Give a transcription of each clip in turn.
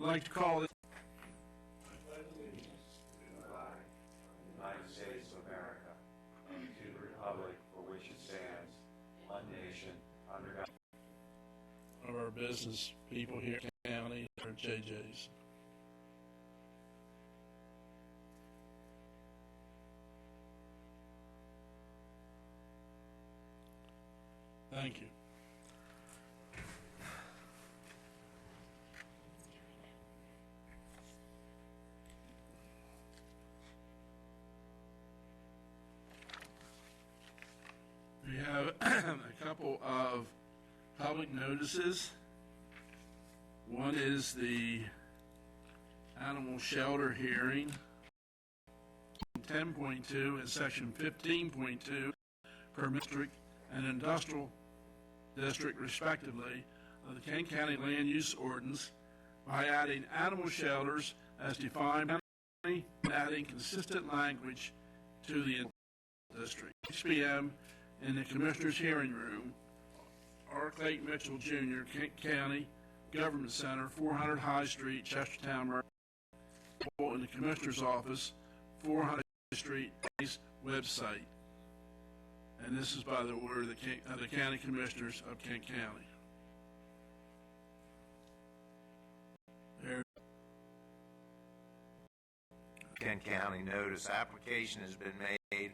I'd like to call it. United States of America, and to the republic for which it stands, one nation, under God. Of our business people here in the county or JJ's. Thank you. We have a couple of public notices. One is the animal shelter hearing, 10.2 and section 15.2 per district and industrial district respectively of the Kent County Land Use Ordinance by adding animal shelters as defined and adding consistent language to the district. 6 p.m. in the Commissioner's Hearing Room, R. Clayton Mitchell Jr., Kent County Government Center, 400 High Street, Chestertown, Maryland. In the Commissioner's Office, 400 High Street, website. And this is by the order of the County Commissioners of Kent County. Kent County notice application has been made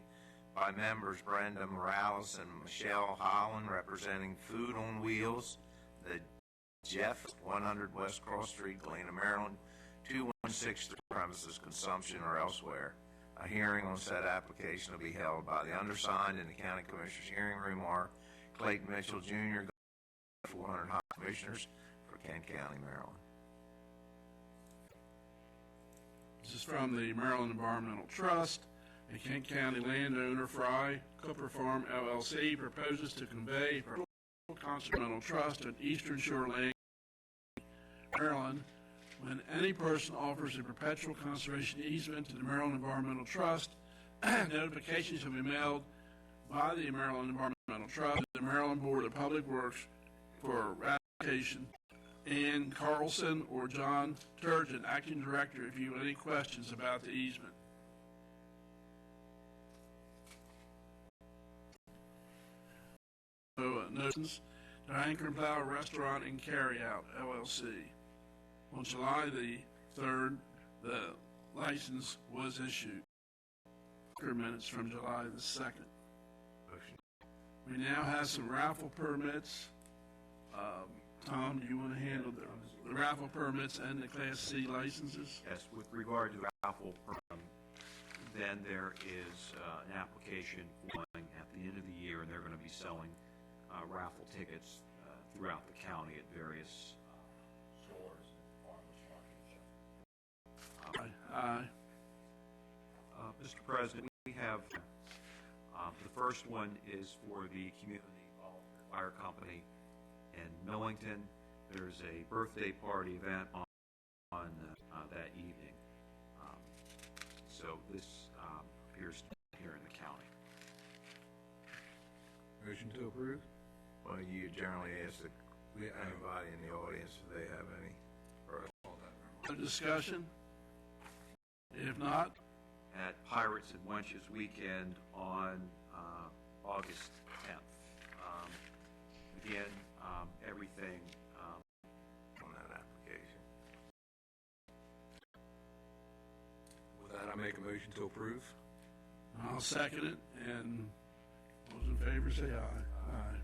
by members Brenda Morales and Michelle Holland representing Food on Wheels, the Jeff 100 West Cross Street, Galena, Maryland, 2163 premises consumption or elsewhere. A hearing on said application will be held by the undersigned in the County Commissioners Hearing Room, R. Clayton Mitchell Jr., 400 High Commissioners for Kent County, Maryland. This is from the Maryland Environmental Trust. A Kent County landowner, Fry Cooper Farm, LLC, proposes to convey a conservation trust at Eastern Shore Lane, Maryland. When any person offers a perpetual conservation easement to the Maryland Environmental Trust, notification shall be mailed by the Maryland Environmental Trust to the Maryland Board of Public Works for ratification. Ann Carlson or John Turgeon, Acting Director, if you have any questions about the easement. Notice to Anchor and Plow Restaurant and Carryout, LLC. On July the 3rd, the license was issued. Minutes from July the 2nd. We now have some raffle permits. Tom, do you want to handle the raffle permits and the Class C licenses? Yes, with regard to raffle, then there is an application going at the end of the year, and they're going to be selling raffle tickets throughout the county at various stores and farmers markets. Aye. Mr. President, we have the first one is for the Community Volunteer Fire Company in Millington. There's a birthday party event on that evening. So this appears to be here in the county. Motion to approve? Well, you generally ask anybody in the audience if they have any. Discussion? If not, At Pirates and Wenches Weekend on August 10th. Again, everything On that application. With that, I make a motion to approve. I'll second it, and those in favor say aye. Aye.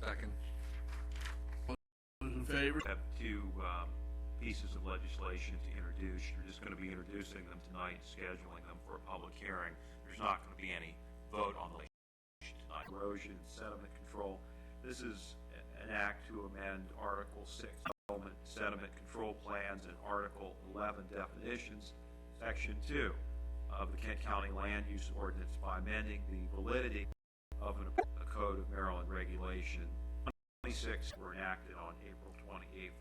Second. Those in favor? have two pieces of legislation to introduce. You're just going to be introducing them tonight, scheduling them for a public hearing. There's not going to be any vote on the legislation tonight. Erosion and sediment control. This is an act to amend Article 6, Development Sediment Control Plans, and Article 11, Definitions, Section 2 of the Kent County Land Use Ordinance by amending the validity of a Code of Maryland Regulation 26 were enacted on April 28th,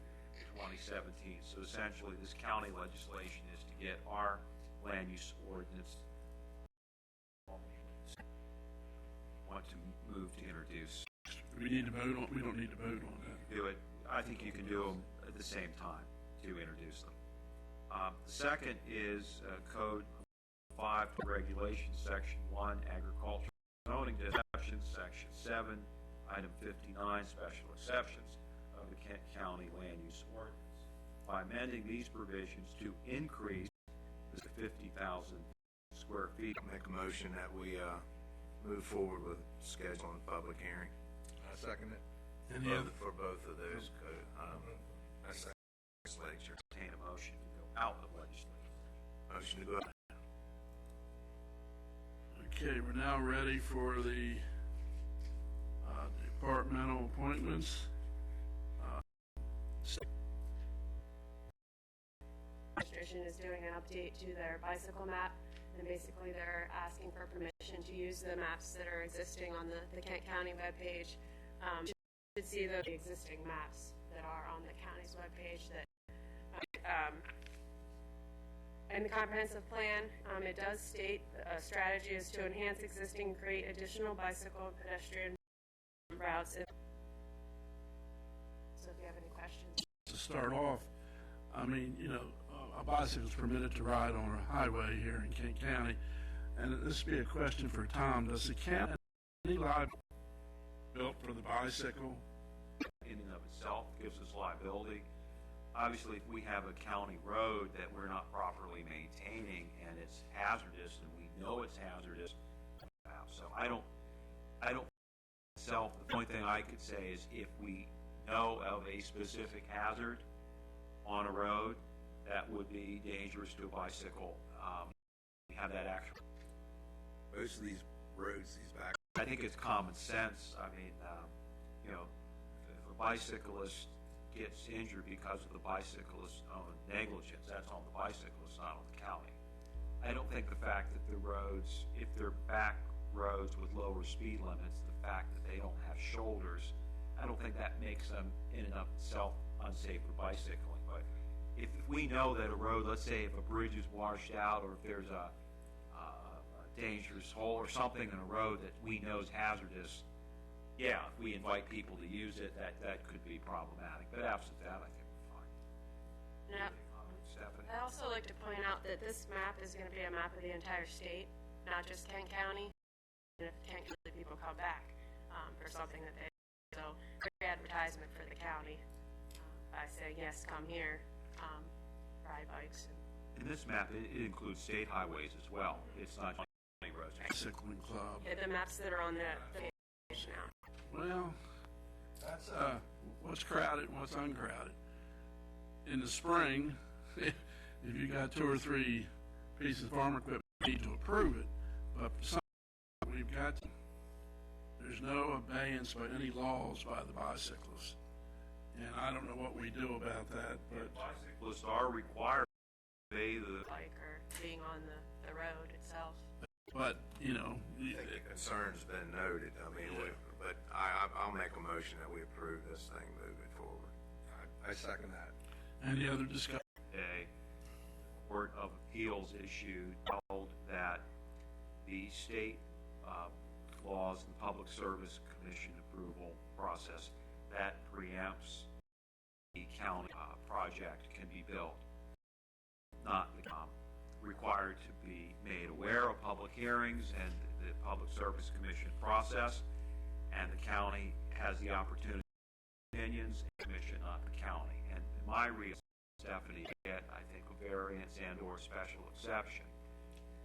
2017. So essentially, this county legislation is to get our land use ordinance want to move to introduce. We need to vote on. We don't need to vote on that. Do it. I think you can do them. the same time to introduce them. The second is Code 5 Regulations, Section 1, Agricultural Zoning Exceptions, Section 7, Item 59, Special Exceptions of the Kent County Land Use Ordinance. By amending these provisions to increase the 50,000 square feet. Make a motion that we move forward with scheduling a public hearing I second it. Any other, for both of those legislature. Entertain a motion to go out of legislature. Motion to go out. okay, we're now ready for the departmental appointments. Administration is doing an update to their bicycle map, and basically they're asking for permission to use the maps that are existing on the Kent County webpage. You should see the existing maps that are on the county's webpage. That in the comprehensive plan, it does state a strategy is to enhance existing, create additional bicycle and pedestrian routes. So if you have any questions. To start off, I mean, you know, a bicycle is permitted to ride on a highway here in Kent County, and this would be a question for Tom. Does the county have any liability built for the bicycle? In and of itself gives us liability. Obviously, if we have a county road that we're not properly maintaining and it's hazardous and we know it's hazardous, so I don't myself, the only thing I could say is if we know of a specific hazard on a road that would be dangerous to a bicycle, we have that actual. Most of these roads, these back. I think it's common sense. I mean, you know, if a bicyclist gets injured because of the bicyclist's own negligence, that's on the bicyclist, not on the county. I don't think the fact that the roads, if they're back roads with lower speed limits, the fact that they don't have shoulders, I don't think that makes them in and of itself unsafe for bicycling. But if we know that a road, let's say if a bridge is washed out or if there's a dangerous hole or something in a road that we know is hazardous, yeah, if we invite people to use it, that could be problematic. But absent that, I think we're fine. Now, Stephanie? I'd also like to point out that this map is going to be a map of the entire state, not just Kent County. And if Kent County people come back for something that they so great advertisement for the county by saying yes, come here, ride bikes. In this map, it includes state highways as well. It's not county roads. Bicycling club. The maps that are on the page now. Well, that's what's crowded and what's uncrowded. In the spring, if you got 2 or 3 pieces of farm equipment, you need to approve it. But for some, we've got, there's no abeyance by any laws by the bicyclists. And I don't know what we do about that, but Bicyclists are required to obey the Bike or being on the road itself. you know, I think the concern's been noted. I mean, but I'll make a motion that we approve this thing moving forward. I second that. any other discussion? a Court of Appeals issued held that the state laws and Public Service Commission approval process that preempts the county project can be built, not required to be made aware of public hearings and the Public Service Commission process, and the county has the opportunity to opinions and commission, not the county. And in my reason, Stephanie, get, I think, a variance and or special exception.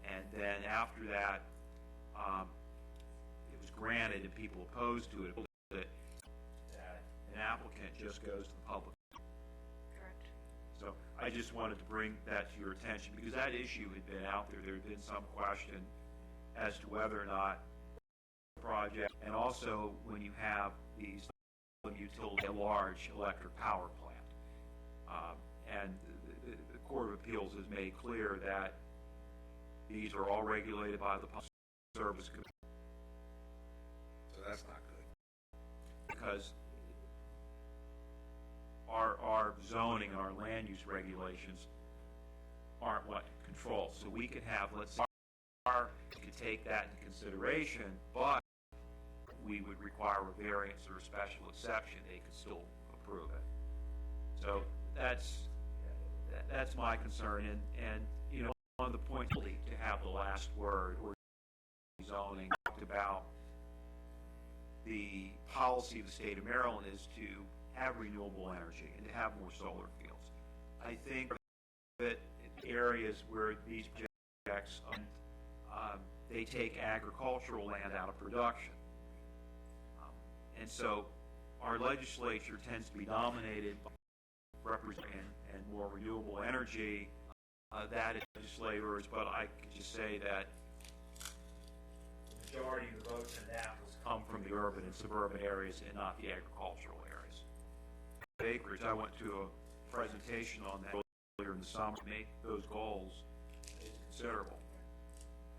And then after that, it was granted and people opposed to it, that an applicant just goes to the public. Correct. So I just wanted to bring that to your attention because that issue had been out there. There had been some question as to whether or not the project, and also when you have these utility, a large electric power plant. And the Court of Appeals has made clear that these are all regulated by the Public Service Commission. So that's not good. Because our zoning and our land use regulations aren't what controls. So we could have, let's say, we could take that into consideration, but we would require a variance or a special exception. They could still approve it. So that's my concern, and you know, one of the points to have the last word or zoning talked about the policy of the state of Maryland is to have renewable energy and to have more solar fields. I think that in areas where these projects they take agricultural land out of production, and so our legislature tends to be dominated by representing and more renewable energy that legislators, but I could just say that the majority of the votes in that come from the urban and suburban areas and not the agricultural areas. Acreage, I went to a presentation on that earlier in the summer. To make those goals is considerable.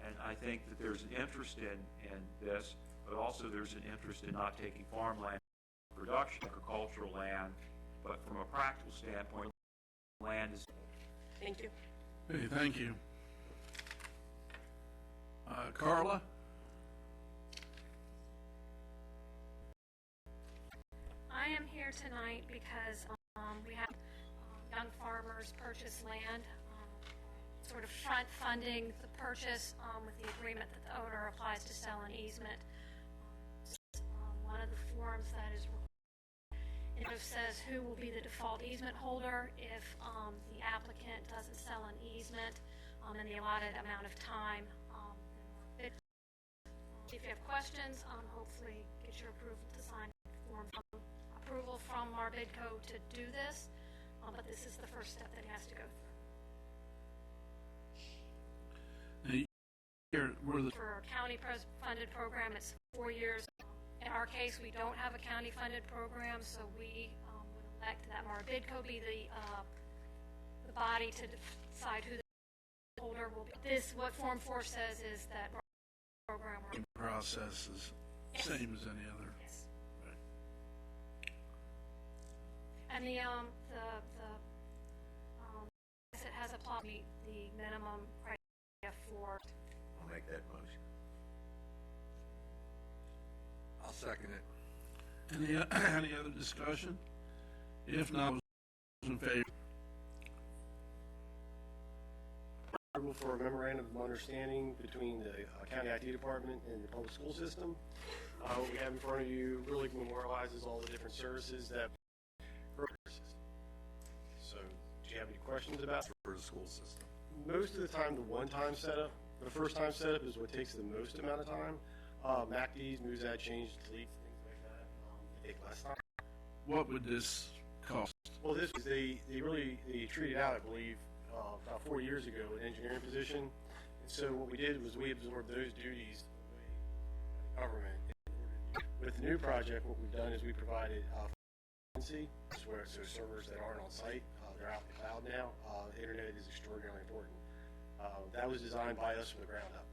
And I think that there's an interest in this, but also there's an interest in not taking farmland production, agricultural land, but from a practical standpoint, land is... Thank you. Okay, thank you. Carla? I am here tonight because we have young farmers purchase land, sort of front funding the purchase with the agreement that the owner applies to sell an easement. One of the forms that is it says who will be the default easement holder if the applicant doesn't sell an easement in the allotted amount of time. If you have questions, hopefully get your approval to sign form approval from Marbidco to do this, but this is the first step that he has to go through. For a county funded program, it's 4 years. In our case, we don't have a county funded program, so we would elect that Marbidco be the body to decide who the holder will be. What Form 4 says is that program process is yes. Same as any other. Yes. Right. And it has applied the minimum criteria for. I'll make that motion. I'll second it. Any other discussion? If not, those in favor? For a memorandum of understanding between the county IT department and the public school system. What we have in front of you really memorializes all the different services that So, do you have any questions about For the school system. Most of the time, the one-time setup, the first-time setup is what takes the most amount of time. MACDs, moves, add, change, delete, things like that, take less time. What would this cost? Well, this was they treated out, I believe, about 4 years ago, an engineering position. And so what we did was we absorbed those duties away by the government. With the new project, what we've done is we provided so servers that aren't on site, they're out in the cloud now. Internet is extraordinarily important. That was designed by us from the ground up.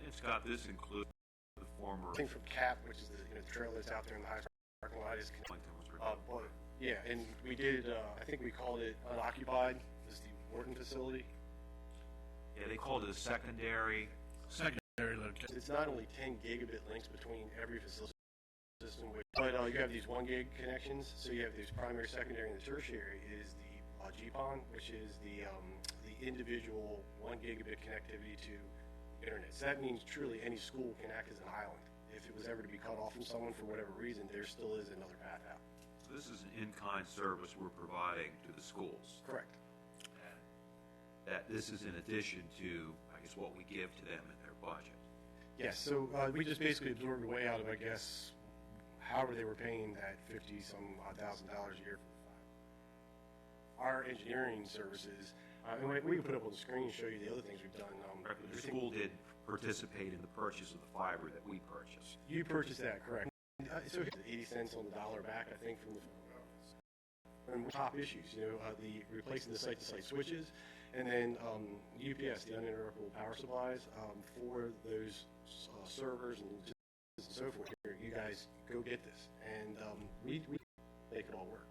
And Scott, this includes the former... Thing from CAP, which is the trail that's out there in the high parking lot, is yeah, and we did, I think we called it unoccupied, was the Wharton facility. Yeah, they called it a secondary Location. It's not only 10 gigabit links between every facility system, but you have these 1 gig connections. So you have these primary, secondary, and the tertiary is the GPON, which is the individual 1 gigabit connectivity to the internet. So that means truly any school can act as an island. If it was ever to be cut off from someone for whatever reason, there still is another path out. So this is an in-kind service we're providing to the schools. Correct. And that this is in addition to, I guess, what we give to them in their budget. Yes, so we just basically absorbed way out of, I guess, however they were paying that $50,000 a year for the fiber. Our engineering services, and we can put up on the screen and show you the other things we've done. The school did participate in the purchase of the fiber that we purchased. You purchased that, correct. So 80 cents on the dollar back, I think, from the federal government. And top issues, the replacing the site-to-site switches, and then UPS, the uninterruptible power supplies, for those servers and so forth. Here, you guys go get this, and we make it all work.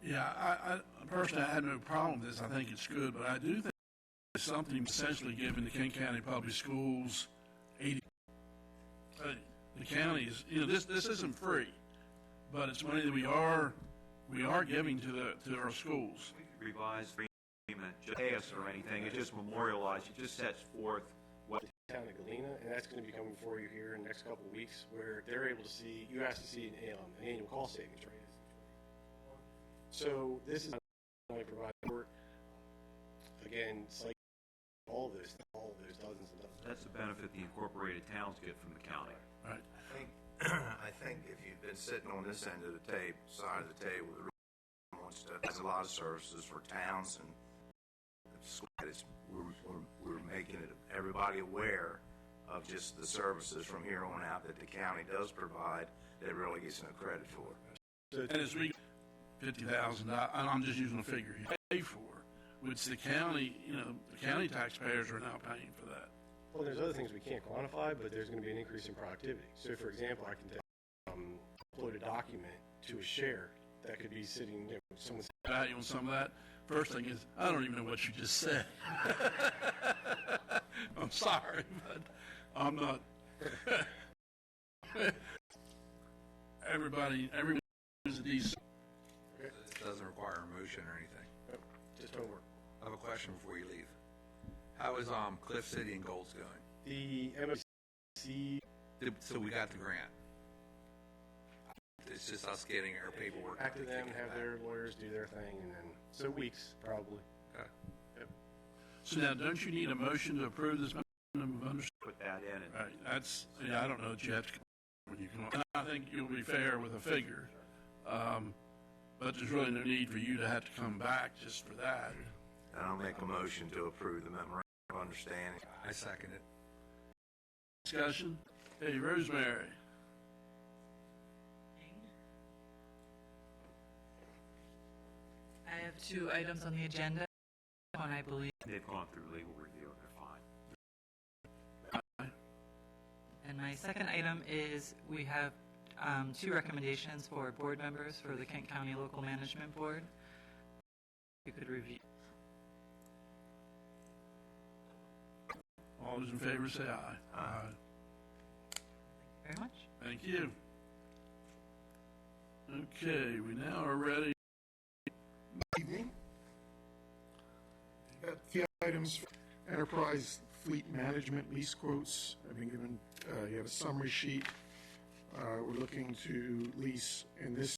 Yeah, I personally, I had no problem with this. I think it's good, but I do think it's something essentially given to Kent County Public Schools 80. The county is, this isn't free, but it's money that we are giving to our schools. We could revise the agreement, just pay us or anything, it just memorializes, it just sets forth what. Town of Galena, and that's going to be coming for you here in the next couple of weeks, where they're able to see, you asked to see an annual cost savings, right? So this is not only provide support, again, it's like all of those dozens and dozens. That's the benefit the incorporated towns get from the county. Right. I think if you've been sitting on this end of the side of the table, the region wants to, has a lot of services for towns and schools. We're making it everybody aware of just the services from here on out that the county does provide that really gets no credit for. And as we $50,000, and I'm just using a figure here, pay for, which the county, the county taxpayers are now paying for that. Well, there's other things we can't quantify, but there's going to be an increase in productivity. So, for example, I can upload a document to a share that could be sitting, someone's Value on some of that. First thing is, I don't even know what you just said. I'm sorry, but I'm not. Everyone is a decent. This doesn't require a motion or anything. just homework. I have a question before you leave. How is Cliff City and Golds going? The MOC, So we got the grant. It's just us getting our paperwork. back to them, have their lawyers do their thing, and then, so weeks, probably. Okay. So now, don't you need a motion to approve this memorandum of understanding? Put that in and Right, I don't know that you have to, when you come up. And I think you'll be fair with a figure. But there's really no need for you to have to come back just for that. And I'll make a motion to approve the memorandum of understanding. I second it. Discussion? Hey, Rosemary. I have 2 items on the agenda. One, I believe, they've gone through legal review and they're fine. and my second item is we have 2 recommendations for board members for the Kent County Local Management Board. You could review. All those in favor say aye. Aye. Very much. Thank you. Okay, we now are ready. Evening. You've got a few items for enterprise fleet management lease quotes. I've been given, you have a summary sheet. We're looking to lease, and this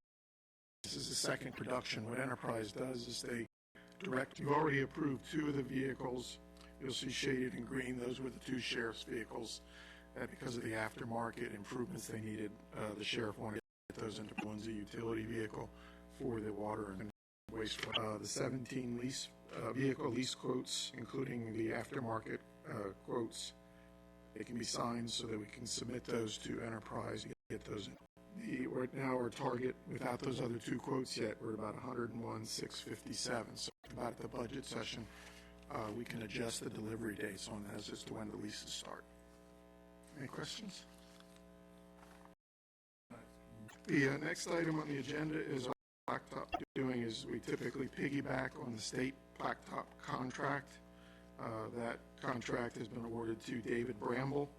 is the second production. What Enterprise does is they direct, you've already approved 2 of the vehicles. You'll see shaded in green, those were the 2 sheriff's vehicles. Because of the aftermarket improvements they needed, the sheriff wanted to get those into one's a utility vehicle for the water and wastewater. The 17 vehicle lease quotes, including the aftermarket quotes, they can be signed so that we can submit those to Enterprise and get those in. Right now, our target, without those other 2 quotes yet, we're at about 101,657. So about at the budget session, we can adjust the delivery dates on that as to when the leases start. Any questions? The next item on the agenda is our blacktop. Doing is we typically piggyback on the state blacktop contract. That contract has been awarded to David Bramble.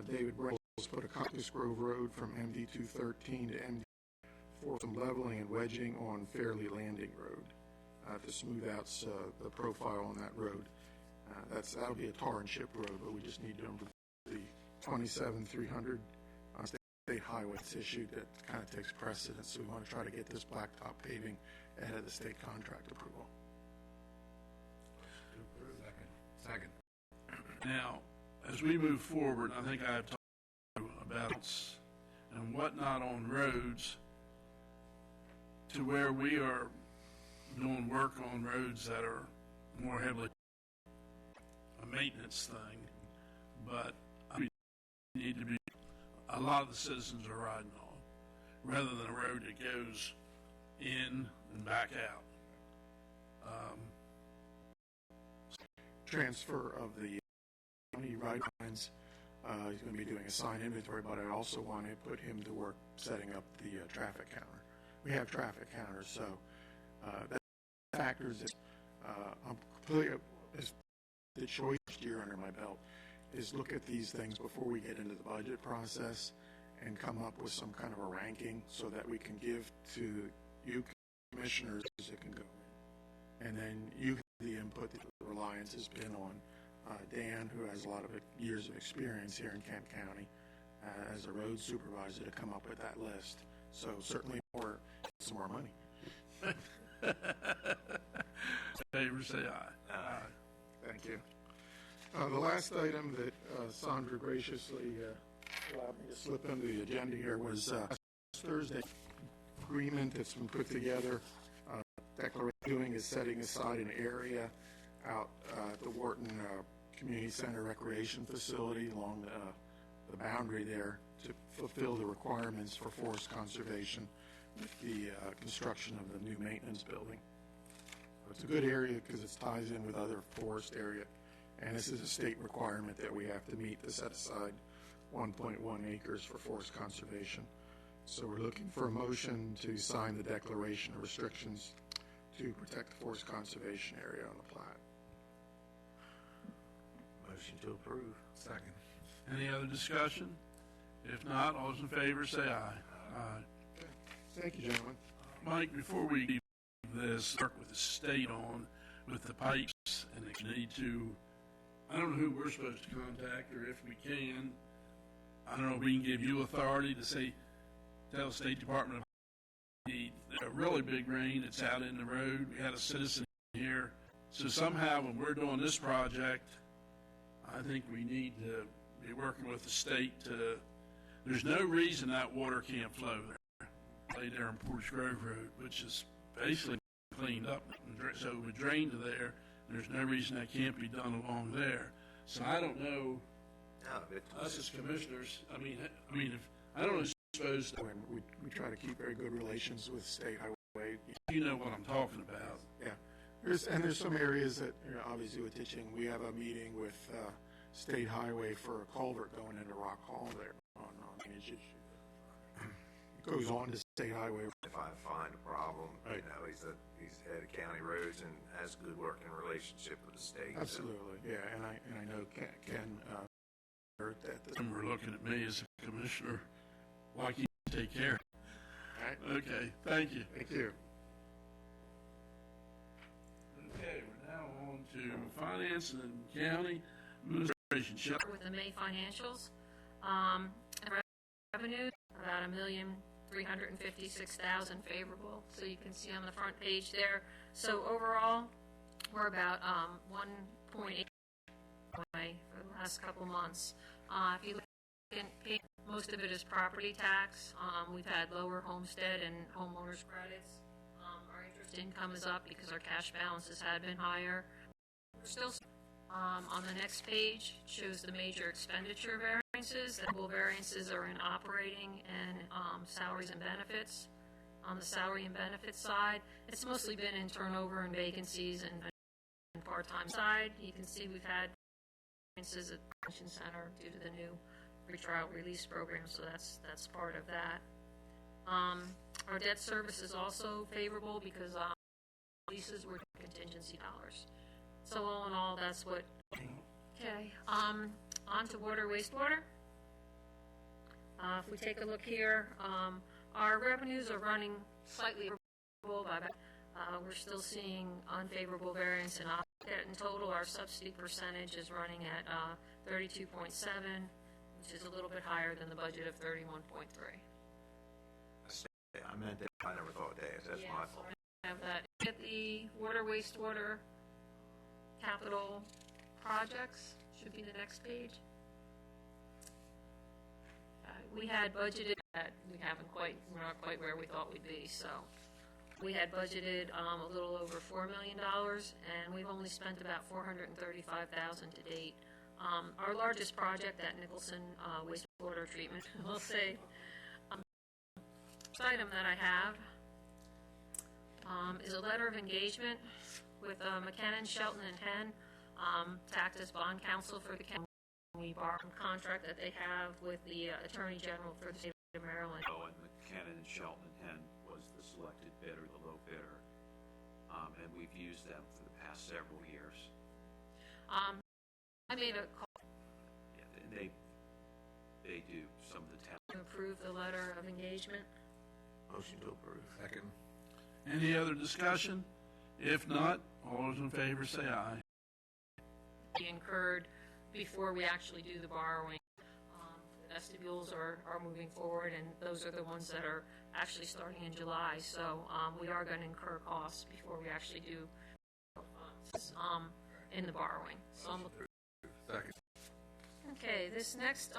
David Bramble has put a Cactus Grove Road from MD 213 to MD for some leveling and wedging on Fairley Landing Road to smooth out the profile on that road. That'll be a tar and chip road, but we just need to improve the 27-300 state highway that's issued that kind of takes precedence. So we want to try to get this blacktop paving ahead of the state contract approval. Second. Now, as we move forward, I think I've talked to you about and whatnot on roads to where we are doing work on roads that are more heavily a maintenance thing, but we need to be, a lot of the citizens are riding on, rather than a road that goes in and back out. Transfer of the county right lines. He's going to be doing a sign inventory, but I also want to put him to work setting up the traffic counter. We have traffic counters, so that factors in. I'm completely, the choice year under my belt is look at these things before we get into the budget process and come up with some kind of a ranking so that we can give to you commissioners that can go in. And then you have the input that the reliance has been on Dan, who has a lot of years of experience here in Kent County as a road supervisor, to come up with that list. So certainly some more money. Favor say aye. Aye. Thank you. The last item that Sandra graciously allowed me to slip into the agenda here was Thursday agreement that's been put together. Declaration doing is setting aside an area out at the Wharton Community Center Recreation Facility along the boundary there to fulfill the requirements for forest conservation with the construction of the new maintenance building. So it's a good area because it ties in with other forest area, and this is a state requirement that we have to meet to set aside 1.1 acres for forest conservation. So we're looking for a motion to sign the declaration of restrictions to protect the forest conservation area on the plat. Motion to approve. Second. Any other discussion? If not, all those in favor say aye. Aye. Thank you, gentlemen. Mike, before we leave this, work with the state on with the pipes, and they need to, I don't know who we're supposed to contact, or if we can. I don't know if we can give you authority to say, tell the State Department a really big rain that's out in the road. We had a citizen here. So somehow when we're doing this project, I think we need to be working with the state to, there's no reason that water can't flow there. Lay there on Portage Grove Road, which is basically cleaned up. So it would drain to there. There's no reason that can't be done along there. So I don't know, us as commissioners, I mean, if, I don't know, supposed to, When we try to keep very good relations with state highway. you know what I'm talking about. Yeah, there's some areas that, obviously with ditching, we have a meeting with state highway for a culvert going into Rock Hall there on drainage issue. It goes on to state highway. If I find a problem, Right. he's head of county roads and has good working relationship with the state. so- Absolutely, yeah, and I know Ken heard that. And we're looking at me as a commissioner, why can't you take care? Right. Okay, thank you. Thank you. Okay, we're now on to finance and county administration. Shelley? With the May financials, revenue about $1,356,000 favorable. So you can see on the front page there. So overall, we're about 1.8 away for the last couple months. If you look at most of it is property tax. We've had lower homestead and homeowners credits. Our interest income is up because our cash balances had been higher. We're still on the next page shows the major expenditure variances. The variances are in operating and salaries and benefits. On the salary and benefits side, it's mostly been in turnover and vacancies and part-time side. You can see we've had variances at the pension center due to the new pretrial release program, so that's part of that. Our debt service is also favorable because leases were contingency dollars. So all in all, that's what. Okay. On to water, wastewater. If we take a look here, our revenues are running slightly favorable by about, we're still seeing unfavorable variance in total. Our subsidy percentage is running at 32.7, which is a little bit higher than the budget of 31.3. I meant that. I never thought that. That's my fault. Have that. Get the water, wastewater capital projects should be the next page. We had budgeted that we're not quite where we thought we'd be. So we had budgeted a little over $4 million, and we've only spent about $435,000 to date. Our largest project at Nicholson wastewater treatment, we'll say. First item that I have is a letter of engagement with McKinnon, Shelton, and Henn to act as bond counsel for the county. We borrowed a contract that they have with the Attorney General for the state of Maryland. And McKinnon and Shelton and Henn was the selected bidder, the low bidder, and we've used them for the past several years. I made a call Yeah, and they do some of the tasks. to approve letter of engagement. Motion to approve. Second. Any other discussion? If not, all those in favor say aye. Be incurred before we actually do the borrowing. The vestibules are moving forward, and those are the ones that are actually starting in July. So we are going to incur costs before we actually do in the borrowing. So Second. okay, this next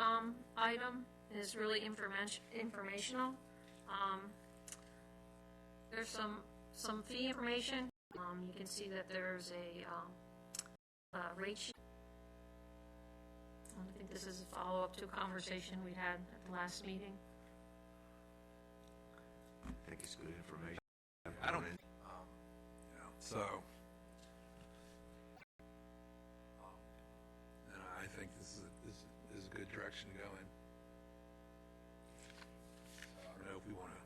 item is really informational. There's some fee information. You can see that there's a rate sheet. I think this is a follow-up to a conversation we had at the last meeting. I think it's good information. I don't, so, and I think this is a good direction to go in. I don't know if we want to.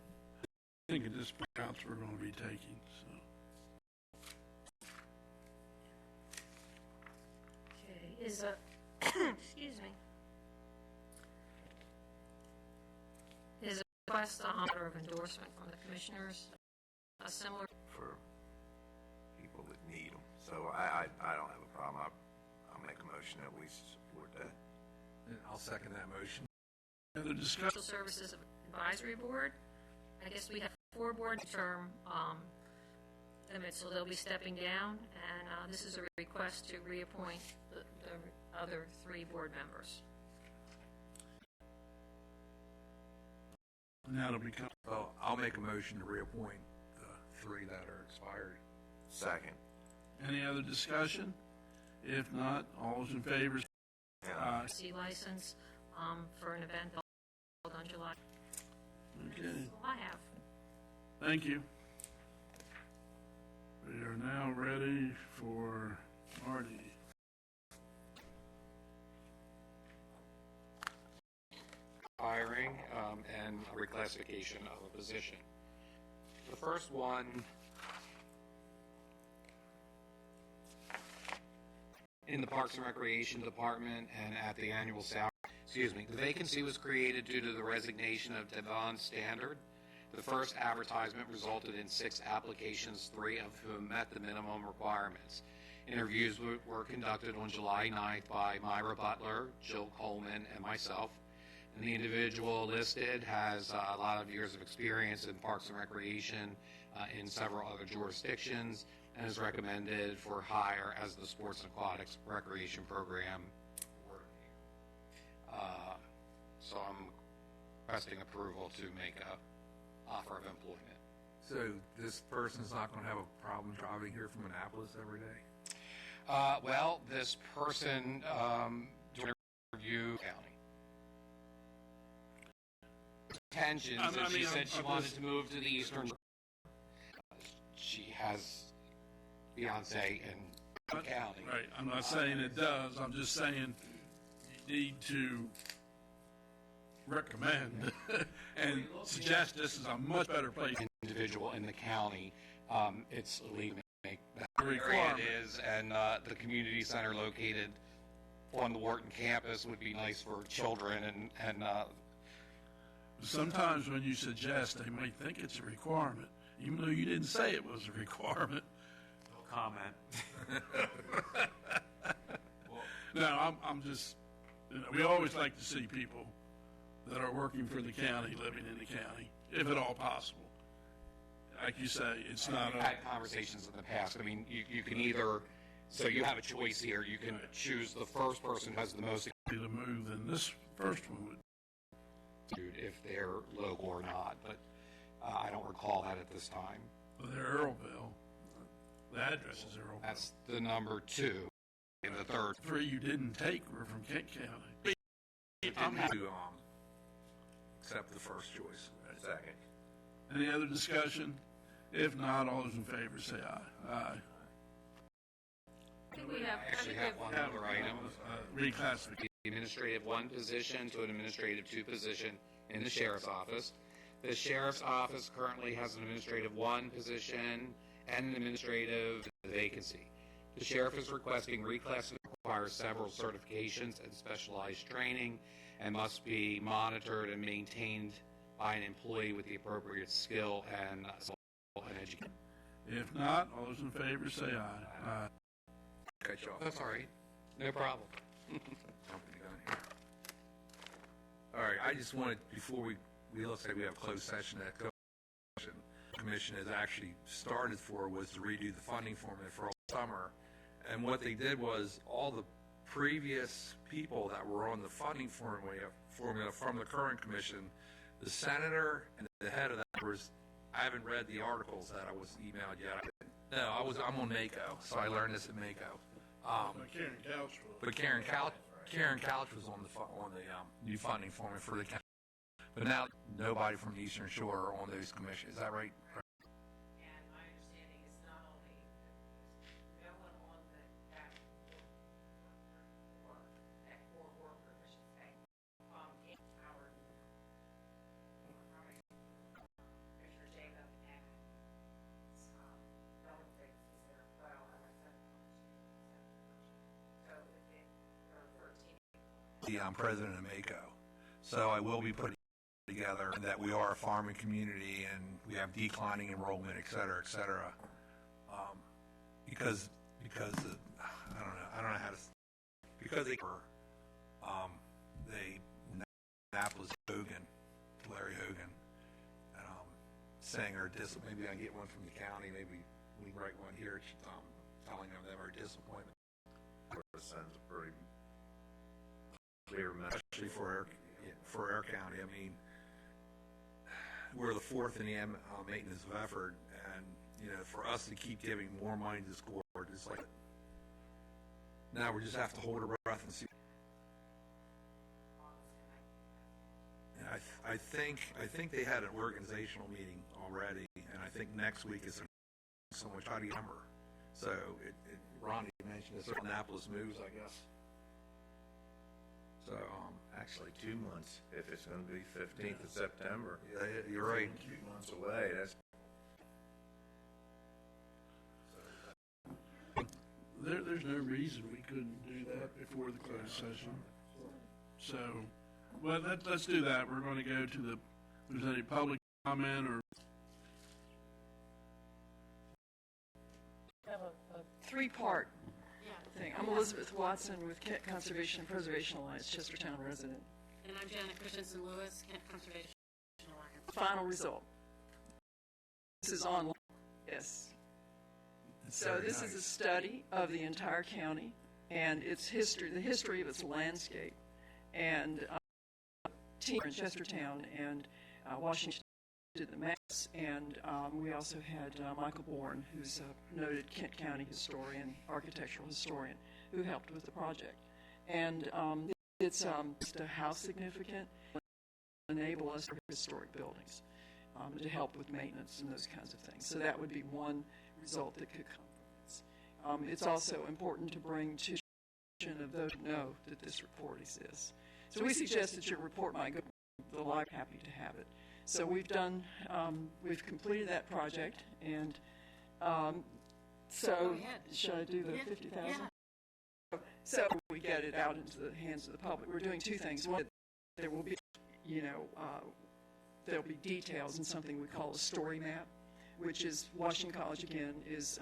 I think at this routes we're going to be taking, so. Okay, is a, excuse me. Is a request on letter of endorsement from the commissioners, a similar, For people that need them. So I don't have a problem. I'll make a motion that we support that. And I'll second that motion. Other discussion? Social Services Advisory Board. I guess we have 4 board term limits, so they'll be stepping down, and this is a request to reappoint the other 3 board members. And that'll become, Well, I'll make a motion to reappoint the 3 that are expired. Second. any other discussion? If not, all those in favor say aye. C license for an event held on July. Okay, That's all I have. thank you. We are now ready for Marty. Hiring and a reclassification of a position. The first one in the Parks and Recreation Department and at the annual salary, the vacancy was created due to the resignation of Devon Standard. The first advertisement resulted in 6 applications, 3 of whom met the minimum requirements. Interviews were conducted on July 9th by Myra Butler, Jill Coleman, and myself. And the individual listed has a lot of years of experience in Parks and Recreation in several other jurisdictions and is recommended for hire as the Sports and Aquatics Recreation Program coordinator. So I'm requesting approval to make a offer of employment. So this person's not going to have a problem driving here from Annapolis every day? Well, this person interview county. Intentions, and she said she wanted to move to the eastern. She has fiance in county. Right, I'm not saying it does, I'm just saying you need to recommend and suggest this is a much better place. Individual in the county, it's illegal to make that The area requirement. it is, and the community center located on the Wharton campus would be nice for children and Sometimes when you suggest, they might think it's a requirement, even though you didn't say it was a requirement. No comment. No, I'm just, we always like to see people that are working for the county, living in the county, if at all possible. Like you say, it's not We've a, had conversations in the past. I mean, you can either, so you have a choice here. You can choose the first person who has the most to move than this first one would. if they're local or not, but I don't recall that at this time. They're Earlville. The address is Earlville. That's the number 2. And the third, 3 you didn't take were from Kent County. I'm to accept the first choice. Second. Any other discussion? If not, all those in favor say aye. Aye. I think we have, I actually have one other item. Reclassification. Administrative 1 position to an administrative 2 position in the sheriff's office. The sheriff's office currently has an administrative 1 position and an administrative vacancy. The sheriff is requesting reclassification, requires several certifications and specialized training, and must be monitored and maintained by an employee with the appropriate skill and education. If not, all those in favor say aye. Aye. Cut you off. That's all right. No problem. Jumping the gun here. All right, I just wanted, before we let's say we have closed session, that commission has actually started for was to redo the funding formula for all summer. And what they did was all the previous people that were on the funding formula from the current commission, the senator and the head of that was, I haven't read the articles that I was emailed yet. I'm on MACO, so I learned this at MACO. Karen Couch will. But Karen Couch was on the new funding formula for the county. But now nobody from the Eastern Shore are on those commissions. Is that right? And my understanding is not only no one on the that core worker, I should say, in Howard, Commissioner Jacob, and Ellen Fix is there as well, and my son. So there are 13. I'm president of MACO, so I will be putting together that we are a farming community and we have declining enrollment, et cetera, because I don't know how to, because they were Annapolis Hogan, Larry Hogan, saying our maybe I get one from the county, maybe we can write one here, telling them that our disappointment. Sends a pretty clear message. Especially for our county. I mean, we're the fourth in the maintenance of effort, and for us to keep giving more money to the school board, it's like now we just have to hold our breath and see. And I think they had an organizational meeting already, and I think next week is so much try to get a number. So Ronnie mentioned this. Annapolis moves, I guess. So Actually, 2 months, if it's going to be 15th of September. Yeah, you're right. 2 months away, that's. There's no reason we couldn't do that before the closed session. So, well, let's do that. We're going to go to if there's any public comment or. I have a three-part thing. I'm Elizabeth Watson with Kent Conservation and Preservation Alliance, Chestertown resident. And I'm Janet Christensen Lewis, Kent Conservation Alliance. Final result. This is online. Yes. So this is a study of the entire county and its history, the history of its landscape. And team in Chestertown and Washington did the maps, and we also had Michael Bourne, who's a noted Kent County historian, architectural historian, who helped with the project. And it's just how significant enable us for historic buildings to help with maintenance and those kinds of things. So that would be one result that could come from this. It's also important to bring to attention of those who know that this report exists. So we suggest that your report might go to the library. Happy to have it. So we've completed that project, and so should I do the 50,000? Yeah. So we get it out into the hands of the public. We're doing two things. One, there will be, there'll be details in something we call a story map, which is Washington College again is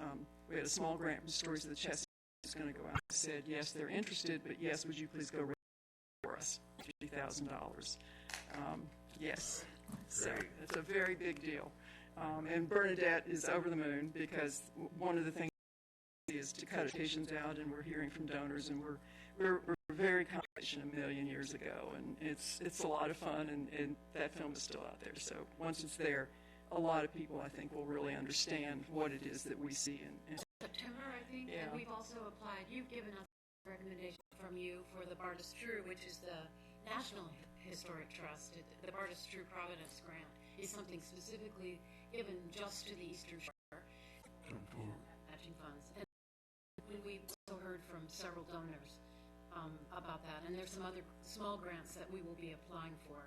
we had a small grant from Stories of the Chest. Is going to go out. I said yes, they're interested, but yes, would you please go for us $50,000? Yes. So it's a very big deal. And Bernadette is over the moon because one of the things is to cut occasions out, and we're hearing from donors, and we're very confident a million years ago, and it's a lot of fun, and that film is still out there. So once it's there, a lot of people, I think, will really understand what it is that we see. September, I think, and we've also applied. You've given us a recommendation from you for the Bartus True, which is the National Historic Trust. The Bartus True Providence Grant is something specifically given just to the Eastern Shore, matching funds. And we also heard from several donors about that, and there's some other small grants that we will be applying for.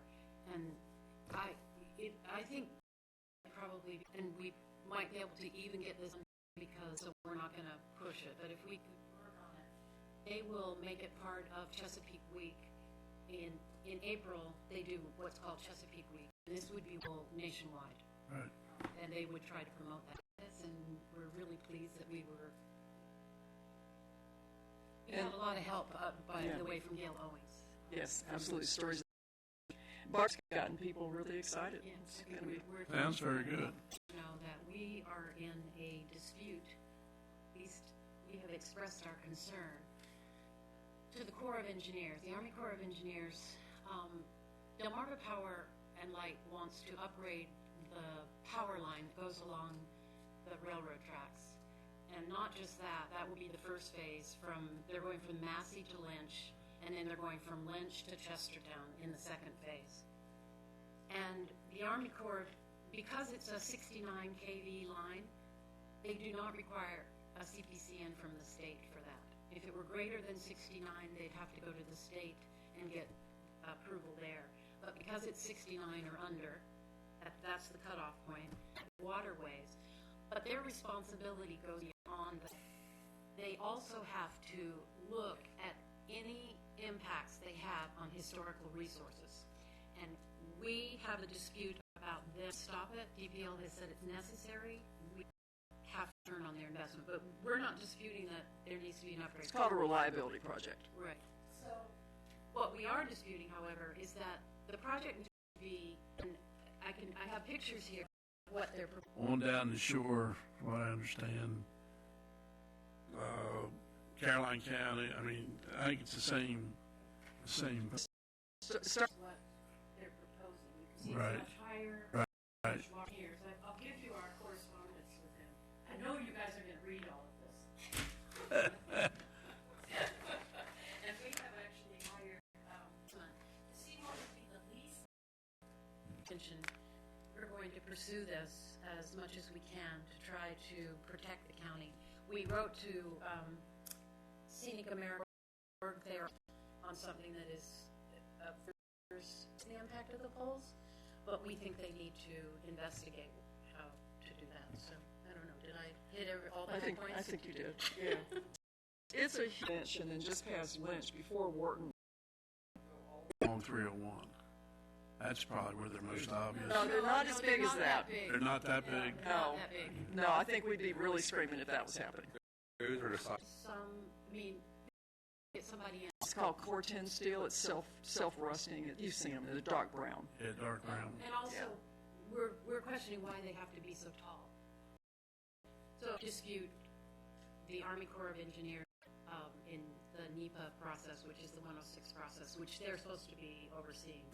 And I think probably, and we might be able to even get this because we're not going to push it, but if we could work on it, they will make it part of Chesapeake Week in in April, they do what's called Chesapeake Week. And this would be nationwide. Right. And they would try to promote that. And we're really pleased that we had a lot of help, by the way, from Gail Owings. Yes, absolutely. Stories. Bart's gotten people really excited. Yeah, It's gonna be. Sounds very good. You know, that we are in a dispute, at least we have expressed our concern to the Corps of Engineers, the Army Corps of Engineers. Delmarva Power and Light wants to upgrade the power line that goes along the railroad tracks. And not just that, that will be the first phase they're going from Massey to Lynch, and then they're going from Lynch to Chestertown in the second phase. And the Army Corps, because it's a 69 kV line, they do not require a CPCN from the state for that. If it were greater than 69, they'd have to go to the state and get approval there. But because it's 69 or under, that's the cutoff point, waterways. But their responsibility goes beyond that. They also have to look at any impacts they have on historical resources. And we have a dispute about them. Stop it. DPL has said it's necessary. We have to turn on their investment. But we're not disputing that there needs to be an upgrade. It's called a reliability project. Right. So what we are disputing, however, is that the project needs to be, and I have pictures here of what they're proposing. On down the shore, from what I understand, Caroline County, I mean, I think it's the same. Start. What they're proposing. You can see Right. it's much higher. Right. Much more here. So I'll give you our correspondence with them. I know you guys are going to read all of this. And we have actually hired, to see what would be the least attention. We're going to pursue this as much as we can to try to protect the county. We wrote to Scenic America there on something that is the impact of the polls, but we think they need to investigate how to do that. So I don't know. Did I hit all the high points? I think you did. Yeah. It's a Lynch, and then just past Lynch before Wharton. On 301. That's probably where they're most obvious. No, they're not as big as that. They're not that big. No, That big. no, I think we'd be really screaming if that was happening. Those are the size. Get somebody in. It's called Corten steel. It's self-rusting. You've seen them. They're dark brown. Yeah, dark brown. And also, we're questioning why they have to be so tall. So dispute the Army Corps of Engineers in the NEPA process, which is the 106 process, which they're supposed to be overseeing,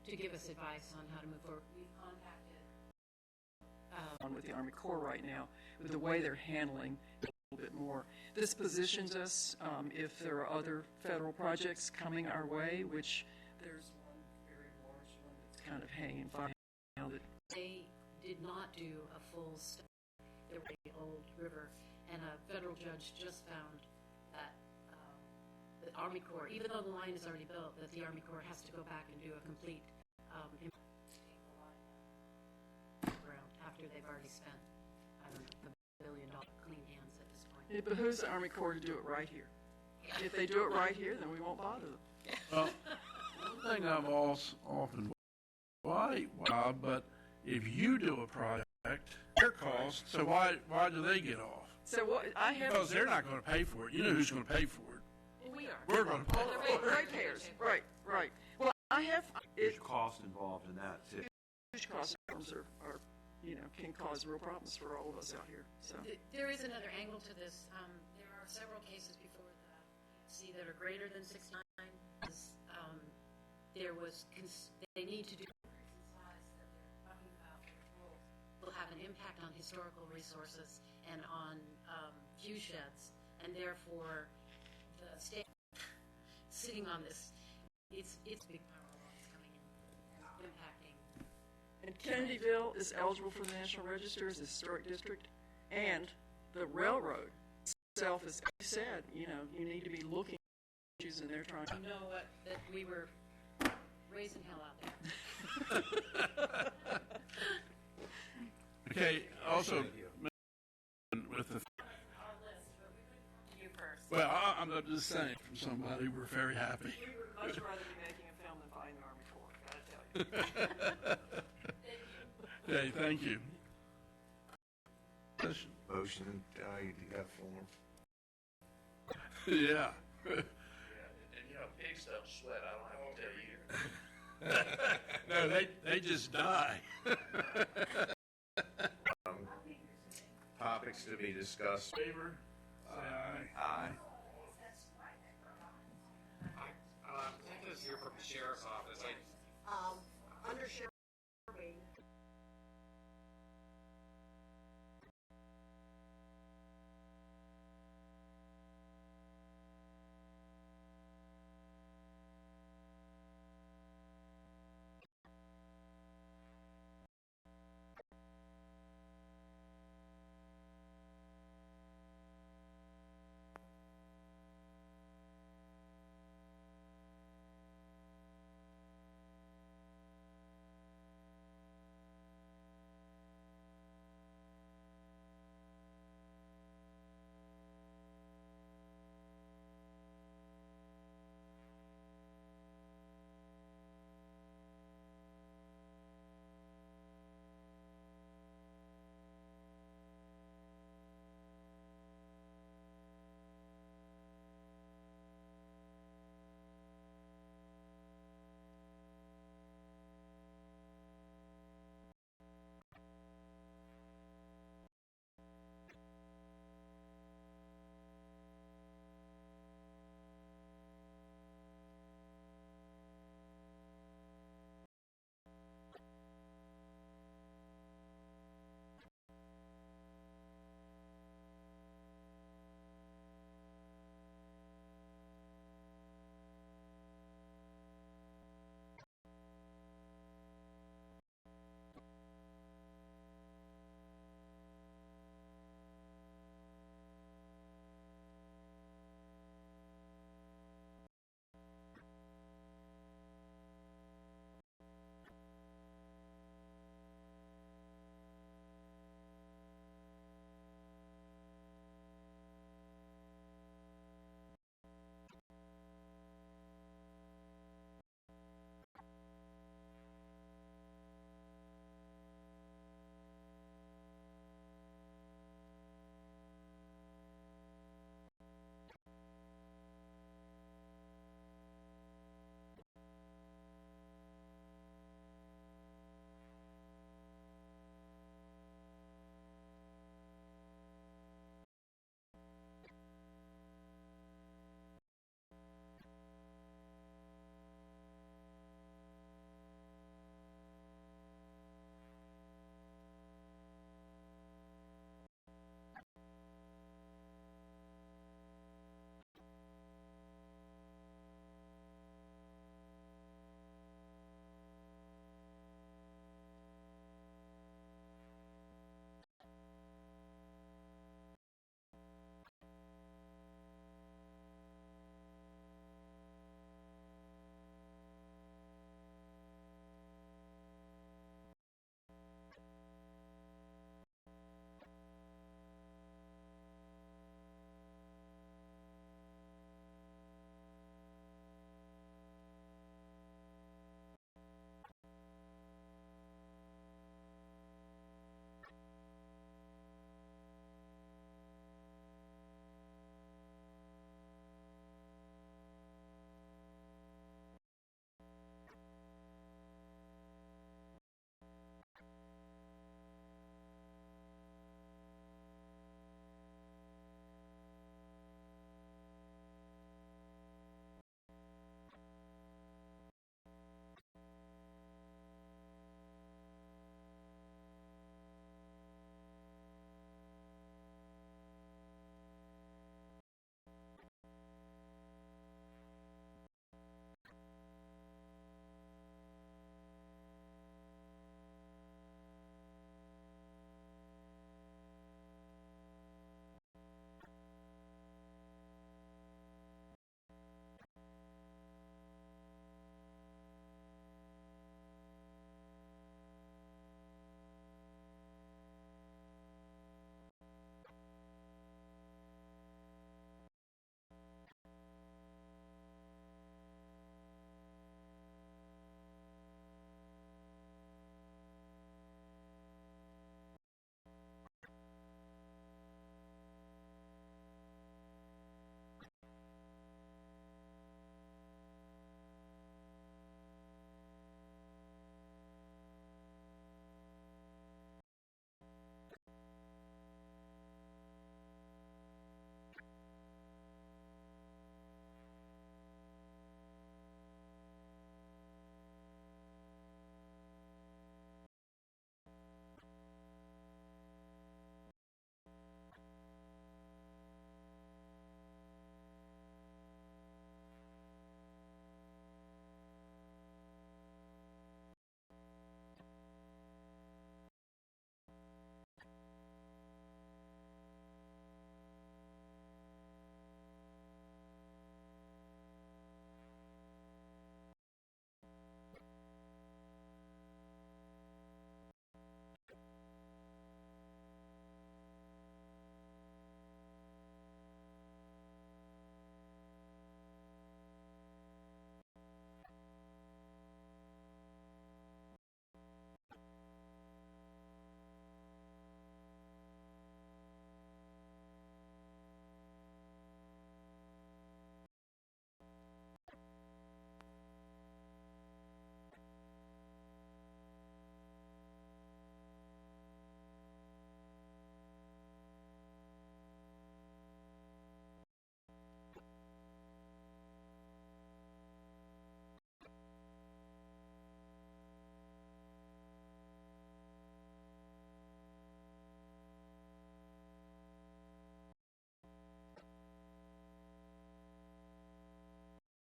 to give us advice on how to move forward. We've contacted With the Army Corps right now, with the way they're handling it a little bit more. This positions us, if there are other federal projects coming our way, which there's one very large one that's kind of hanging fire now that they did not do a full study. There was the old river, and a federal judge just found that the Army Corps, even though the line is already built, that the Army Corps has to go back and do a complete ground after they've already spent, I don't know, $1 billion clean hands at this point. it behooves the Army Corps to do it right here. If they do it right here, then we won't bother them. Well, one thing I've often why, but if you do a project, their cost, so why do they get off? So what I have. Because they're not going to pay for it. You know who's going to pay for it. We are. We're going to pay for it. Ratepayers, right. Well, I have, There's cost involved in that, too. huge cost items are, can cause real problems for all of us out here, so. There is another angle to this. There are several cases before the EPC that are greater than 69. They need to do size that they're talking about will have an impact on historical resources and on view sheds, and therefore the state sitting on this, it's big power lines coming in and impacting. And Kennedyville is eligible for the National Register as a historic district, and the railroad itself, as you said, you need to be looking at issues, and they're trying to. You know what? That we were raising hell out there. Okay, also, with the, You first. well, I'm just saying, from somebody, we're very happy. We would much rather be making a film than fighting Okay, thank you. Motion, you got form. Yeah. And you know, pigs don't sweat, I don't have to tell you either. No, they just die. Topics to be discussed. Favor? Say aye. Aye. I think it's here from the sheriff's office.